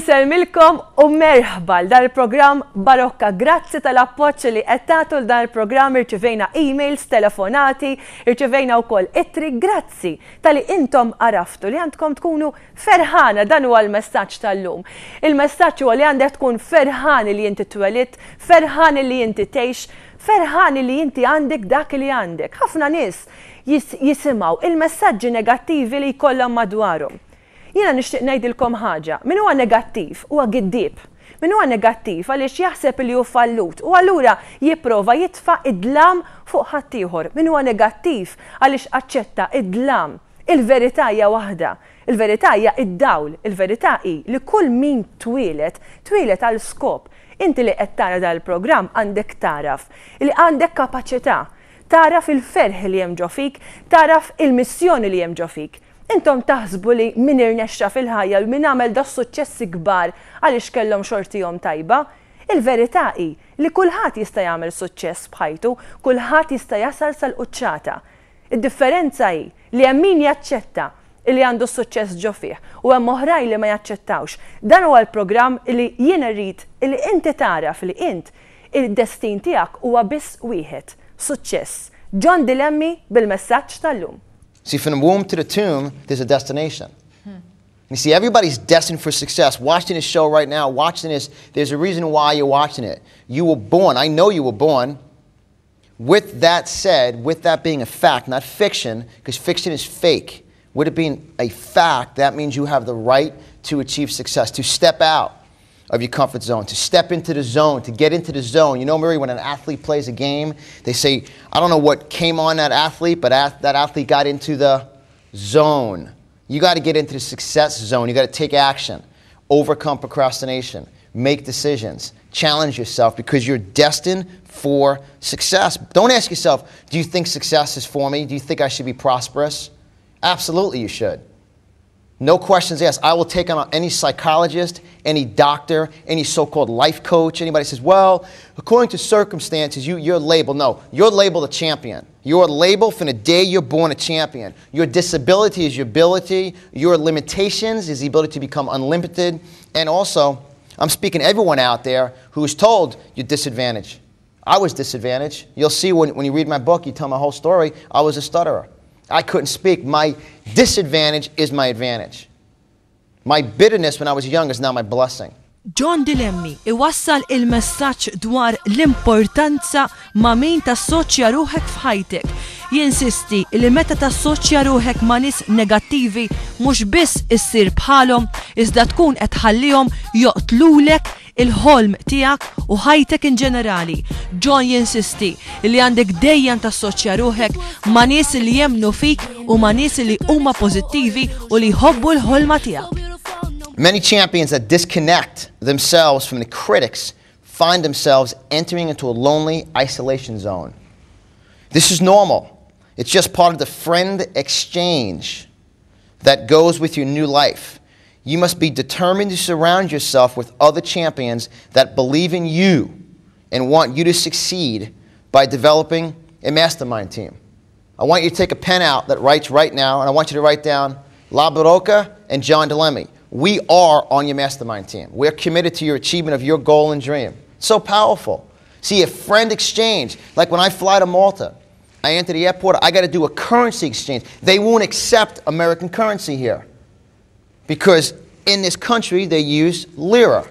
Inselmilkom u merħba dal-programm Barokka. Grazzi tal-appoġġ li qed tagħtu dal-programm, irċevejna emails, telefonati, irċevejna wkoll ittri. Grazzi tal-li intom araftu li għandkom tkunu ferħana, dan huwa l-messaġġ tal-lum. Il-messaġġ huwa li għandek tkun ferħani li inti twelid, ferħani li inti tgħix, ferħani li inti għandek dak li għandek. Ħafna nies jisimgħu il-messaġġi negattivi li jkollhom madwarhom. Jiena nixtieq ngħidilkom ħaġa, min huwa negattiv huwa giddieb. Min huwa negattiv għaliex jaħseb li hu fallut u allura jipprova jitfa' id-dlam fuq ħadd ieħor. Min huwa negattiv għaliex aċċetta id-dlam. Il-verità hija waħda. Il-verità hija id-dawl. Il-verità hi li kull min twilet għal skop. Inti li qed tara dal-programm għandek taraf, li għandek kapaċità, taraf il-ferħ li hemm ġo fik, taraf il-missjoni li hemm ġo fik. Intom taħsbu li min irnexxa fil-ħajja u min għamel da suċċessi kbar għaliex kellhom xortihom tajba. Il-verità hi li kulħadd jista' jagħmel suċċess b'ħajtu, kulħadd jista' jasal sal-quċċata. Id-differenza hi li hemm min jaċċetta li għandu suċċess ġo fih u hemm oħrajn li ma jaċċettawx. Dan huwa l-programm li jien irrid li inti taraf li int id-destin tiegħek huwa biss wieħed, suċċess. John Di Lemme bil-messaġġ tal-lum. See, from the womb to the tomb, there's a destination. You see, everybody's destined for success. Watching this show right now, watching this, there's a reason why you're watching it. You were born, I know you were born. With that said, with that being a fact, not fiction, because fiction is fake. With it being a fact, that means you have the right to achieve success, to step out of your comfort zone, to step into the zone, to get into the zone. You know, Marie, when an athlete plays a game, they say, I don't know what came on that athlete, but that athlete got into the zone. You got to get into the success zone. You got to take action, overcome procrastination, make decisions, challenge yourself because you're destined for success. Don't ask yourself, do you think success is for me? Do you think I should be prosperous? Absolutely you should. No questions asked. I will take on any psychologist, any doctor, any so-called life coach. Anybody says, well, according to circumstances, you're labeled. No, you're labeled a champion. You're labeled from the day you're born a champion. Your disability is your ability. Your limitations is the ability to become unlimited. And also, I'm speaking to everyone out there who is told you're disadvantaged. I was disadvantaged. You'll see when you read my book, you tell my whole story, I was a stutterer. I couldn't speak. My disadvantage is my advantage. My bitterness when I was young is now my blessing. John Di Lemme iwassal il-messaġġ dwar l-importanza ma' min tassoċja ruħek f'ħajtek. Jinsisti li meta tassoċja ruħek ma' nies negattivi mhux biss issir bħalhom, iżda tkun qed tħallihom joqtlulek il-ħolm tiegħek u ħajtek in ġenerali. John jinsisti li għandek dejjem tassoċja ruħek ma' nies li jemmnu fik u ma' nies li huma pożittivi u li jħobbu l-ħolma tiegħek. Many champions that disconnect themselves from the critics find themselves entering into a lonely isolation zone. This is normal. It's just part of the friend exchange that goes with your new life. You must be determined to surround yourself with other champions that believe in you and want you to succeed by developing a mastermind team. I want you to take a pen out that writes right now, and I want you to write down La Barokka and John Di Lemme. We are on your mastermind team. We're committed to your achievement of your goal and dream. It's so powerful. See, a friend exchange, like when I fly to Malta, I enter the airport, I got to do a currency exchange. They won't accept American currency here because in this country they use lira.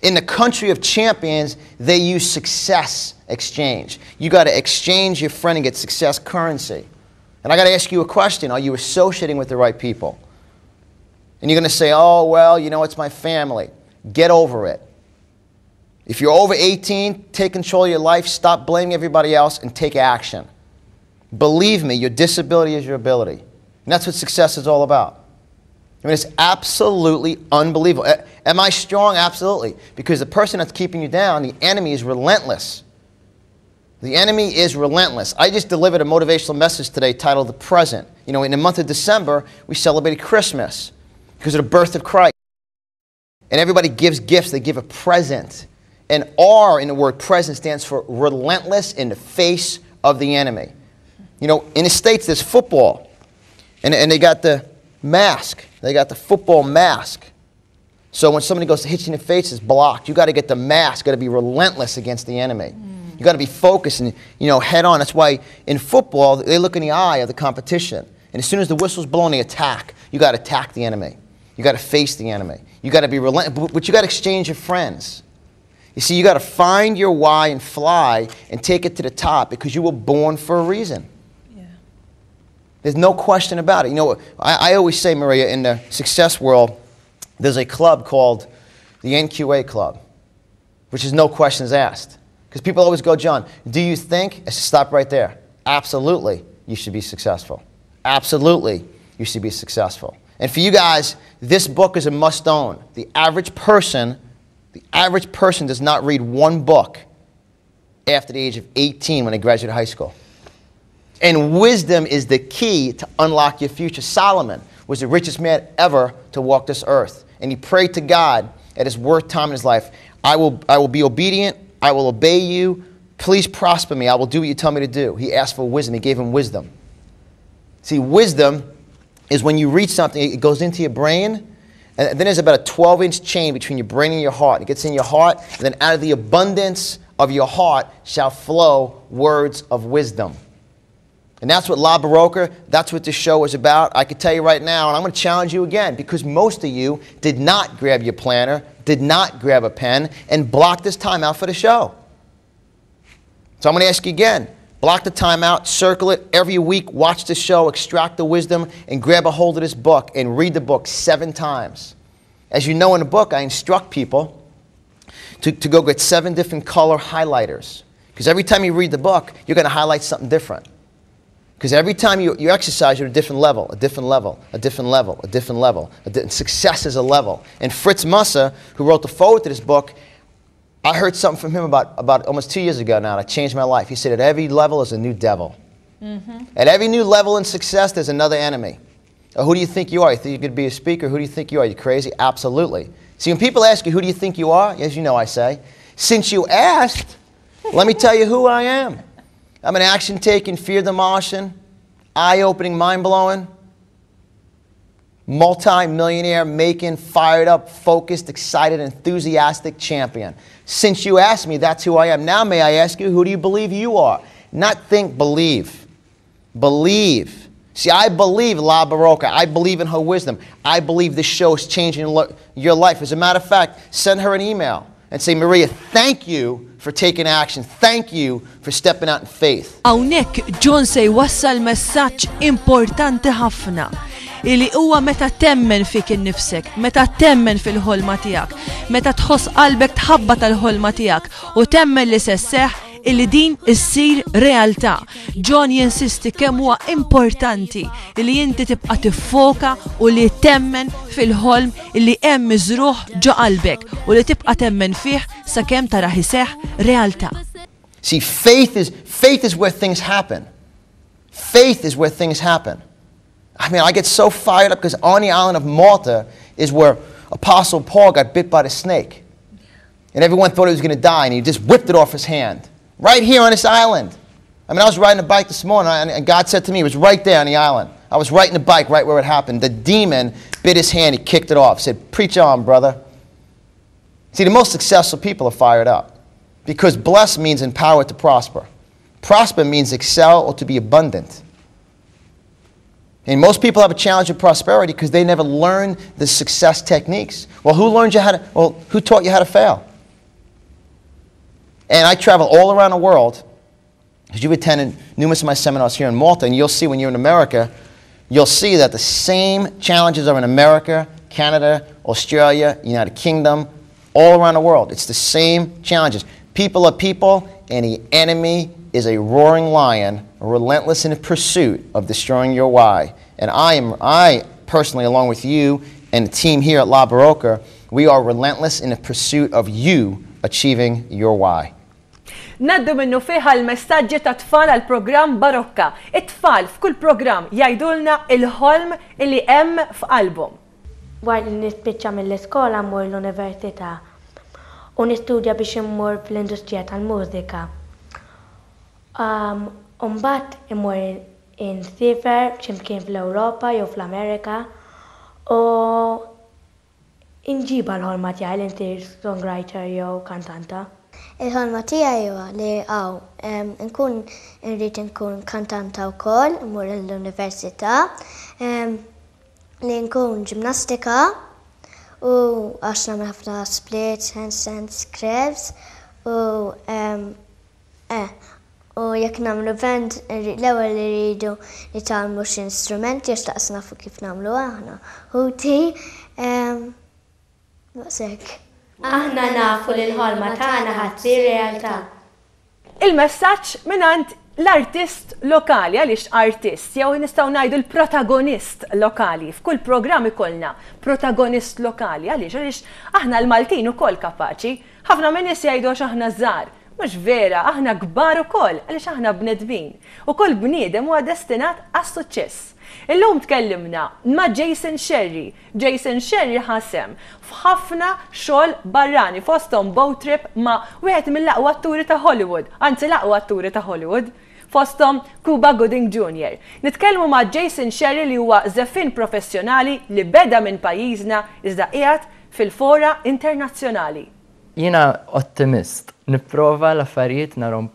In the country of champions, they use success exchange. You got to exchange your friend and get success currency. And I got to ask you a question. Are you associating with the right people? And you're going to say, oh, well, you know, it's my family. Get over it. If you're over 18, take control of your life, stop blaming everybody else, and take action. Believe me, your disability is your ability. And that's what success is all about. I mean, it's absolutely unbelievable. Am I strong? Absolutely. Because the person that's keeping you down, the enemy, is relentless. The enemy is relentless. I just delivered a motivational message today titled The Present. You know, in the month of December, we celebrated Christmas because of the birth of Christ. And everybody gives gifts. They give a present. And R in the word present stands for relentless in the face of the enemy. You know, in the States, there's football. And they got the mask. They got the football mask. So when somebody goes to hit you in the face, it's blocked. You got to get the mask. Got to be relentless against the enemy. You got to be focused and head on. That's why in football they look in the eye of the competition, and as soon as the whistle's blown, they attack. You got to attack the enemy. You got to face the enemy. You got to be relentless, but you got to exchange your friends. You see, you got to find your why and fly and take it to the top because you were born for a reason. Yeah. There's no question about it. I always say, Maria, in the success world, there's a club called the NQA Club, which is no questions asked. Because people always go, John, do you think? I said, stop right there. Absolutely, you should be successful. Absolutely, you should be successful. And for you guys, this book is a must-own. The average person does not read one book after the age of 18 when they graduate high school. And wisdom is the key to unlock your future. Solomon was the richest man ever to walk this earth. And he prayed to God at his worst time in his life, I will be obedient, I will obey you, please prosper me, I will do what you tell me to do. He asked for wisdom, he gave him wisdom. See, wisdom is when you read something, it goes into your brain, and then there's about a 12-inch chain between your brain and your heart. It gets in your heart, and then out of the abundance of your heart shall flow words of wisdom. And that's what La Barokka, that's what this show is about. I can tell you right now, and I'm going to challenge you again, because most of you did not grab your planner, did not grab a pen, and block this time out for the show. So I'm going to ask you again, block the time out, circle it every week, watch the show, extract the wisdom, and grab a hold of this book and read the book 7 times. As you know in the book, I instruct people to go get 7 different color highlighters. Because every time you read the book, you're going to highlight something different. Because every time you exercise, you're at a different level, a different level, a different level, a different level. Success is a level. And Fritz Mussa, who wrote the foreword to this book, I heard something from him about almost 2 years ago now that changed my life. He said, at every level is a new devil. At every new level in success, there's another enemy. Who do you think you are? You think you could be a speaker? Who do you think you are? You crazy? Absolutely. See, when people ask you, who do you think you are? As you know, I say, since you asked, let me tell you who I am. I'm an action-taking, fear-demolishing, eye-opening, mind-blowing, multi-millionaire, making, fired up, focused, excited, enthusiastic champion. Since you asked me, that's who I am. Now may I ask you, who do you believe you are? Not think, believe. Believe. See, I believe La Barokka. I believe in her wisdom. I believe this show is changing your life. As a matter of fact, send her an email and say, Maria, thank you for taking action. Thank you for stepping out in faith. Hawnhekk John se jwassal messaġġ importanti ħafna. Ili huwa meta temmen fik innifsek, meta temmen fil-ħolma tiegħek, meta tħoss qalbek tħabba tal-ħolma tiegħek u temmen li se sseħħ illi din issir realtà. John jinsisti kemm huwa importanti li inti tibqa' tiffoka u li temmen fil-ħolm illi hemm miżruh ġo qalbek u li tibqa' temmen fih sakemm tarah iseħħ realtà. See, faith is where things happen. Faith is where things happen. I mean, I get so fired up because on the island of Malta is where Apostle Paul got bit by the snake. And everyone thought he was going to die, and he just whipped it off his hand. Right here on this island. I mean, I was riding a bike this morning, and God said to me, it was right there on the island. I was riding the bike right where it happened. The demon bit his hand, he kicked it off, said, preach on, brother. See, the most successful people are fired up because blessed means empowered to prosper. Prosper means excel or to be abundant. And most people have a challenge with prosperity because they never learned the success techniques. Well, who taught you how to fail? And I travel all around the world, because you've attended numerous of my seminars here in Malta, and you'll see when you're in America, you'll see that the same challenges are in America, Canada, Australia, United Kingdom, all around the world. It's the same challenges. People are people, and the enemy is a roaring lion, relentless in the pursuit of destroying your why. And I personally, along with you and the team here at La Barokka, we are relentless in the pursuit of you achieving your why. Naddu minnu fiħa l-messaġġi ta' tfal għal programm Barokka. It-tfal f'kull programm jgħidulna il-ħolm li hemm f'qalbhom. Wara li nispiċċa mill-iskola mmur l-università u nistudja biex immur fl-industrija tal-mużika. Mbagħad immur insifer x'imkien fl-Ewropa jew fl-Amerika u Inġiba l-ħolma tiegħi li inti songwriter jew kantanta. Il-ħolma tiegħi huwa li nkun irrid nkun kantanta wkoll, imur l-università, li nkun ġimnastika u għax nagħmel ħafna splits, handstands, crabs u jekk nagħmlu band l-ewwel iridu nitgħallmu xi instrumenti għax taqs nafu kif nagħmlu aħna. Ħuti daqshekk. Aħna nafu li l-ħolma tagħna ħadsir realtà. Il-messaġġ mingħand l-artist lokali, għaliex artist, jew nistgħu ngħidu l-protagonist lokali. F'kull programm ikollna protagonist lokali, għaliex aħna l-Maltin ukoll kapaċi. Ħafna minn nies jgħidu għax aħna żgħar. Mhux vera, aħna kbar ukoll, għaliex aħna bnedmin. U kull bniedem huwa destinat għas-suċċess. Illum tkellimna ma' Jason Sherry. Jason Sherry ħasem f'ħafna xogħol barrani fosthom boat trip ma' wieħed mill-aqwa atturi ta' Hollywood, anzi l-aqwa atturi ta' Hollywood, fosthom Cuba Gooding Jr. Nitkellmu ma' Jason Sherry li huwa żeffin professjonali li beda minn pajjiżna iżda qiegħed fil-fora internazzjonali. Jiena ottimist, nipprova l-affarijiet narhom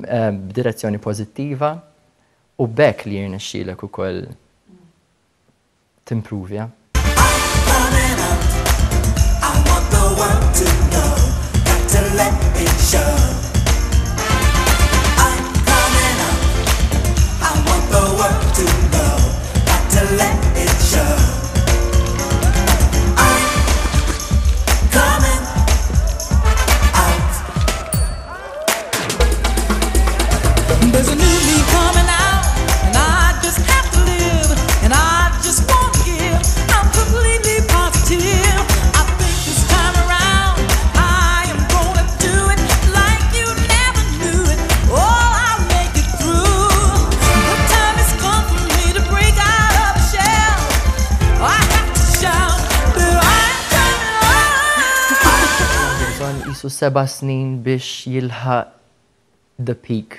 b'direzzjoni pożittiva. U bekk li jirnexxielek ukoll timprovja. Isu 7 snin biex jilħaq the peak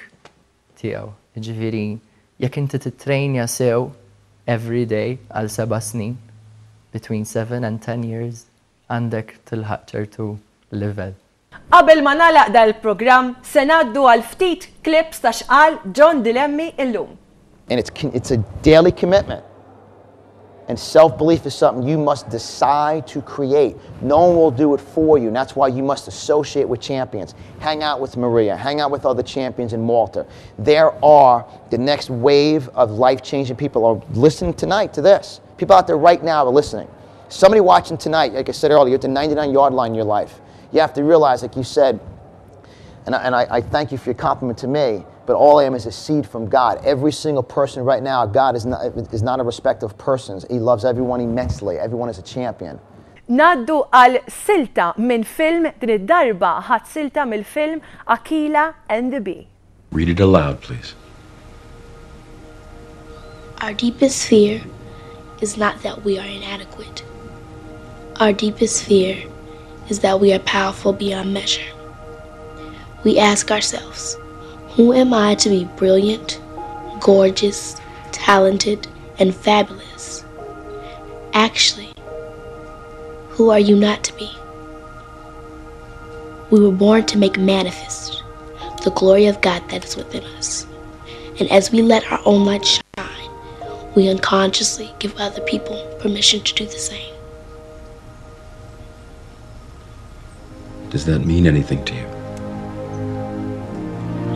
tiegħu. Ġifieri, jekk inti titrejnja sew every day għal 7 snin, between 7 and 10 years, għandek tilħaq ċertu level. Qabel ma nagħlaq dal-programm se ngħaddu għal ftit clips ta' xqal John Di Lemme illum. And it's a daily commitment. And self-belief is something you must decide to create. No one will do it for you, and that's why you must associate with champions. Hang out with Maria, hang out with other champions in Malta. There are the next wave of life-changing people are listening tonight to this. People out there right now are listening. Somebody watching tonight, like I said earlier, you're at the 99-yard line in your life. You have to realize, like you said, and I thank you for your compliment to me, but all I am is a seed from God. Every single person right now, God is not a respecter of persons. He loves everyone immensely. Everyone is a champion. Naddu għal silta minn film din id-darba ħadd silta mill-film Aquila and the Bee. Read it aloud, please. Our deepest fear is not that we are inadequate. Our deepest fear is that we are powerful beyond measure. We ask ourselves, who am I to be brilliant, gorgeous, talented, and fabulous? Actually, who are you not to be? We were born to make manifest the glory of God that is within us. And as we let our own light shine, we unconsciously give other people permission to do the same. Does that mean anything to you?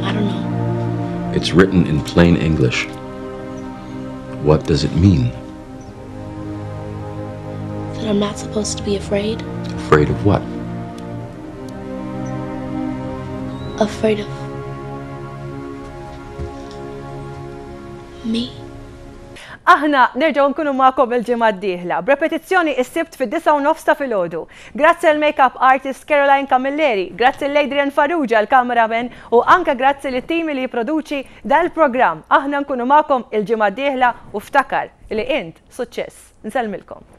I don't know. It's written in plain English. What does it mean? That I'm not supposed to be afraid. Afraid of what? Afraid of me. Aħna nerġgħu nkunu magħkom il-ġimgħa d-dieħla b'repetizzjoni s-sibt fid-9:30 ta' filgħodu. Grazzi għal make-up artist Caroline Camilleri, grazzi l-Adrian Farrugia l-cameraman u anke grazzi lit-tim li jipproduċi dal-programm. Aħna nkunu magħkom il-ġimgħa d-dieħla u ftakar li int suċċess. Nsellmilkom.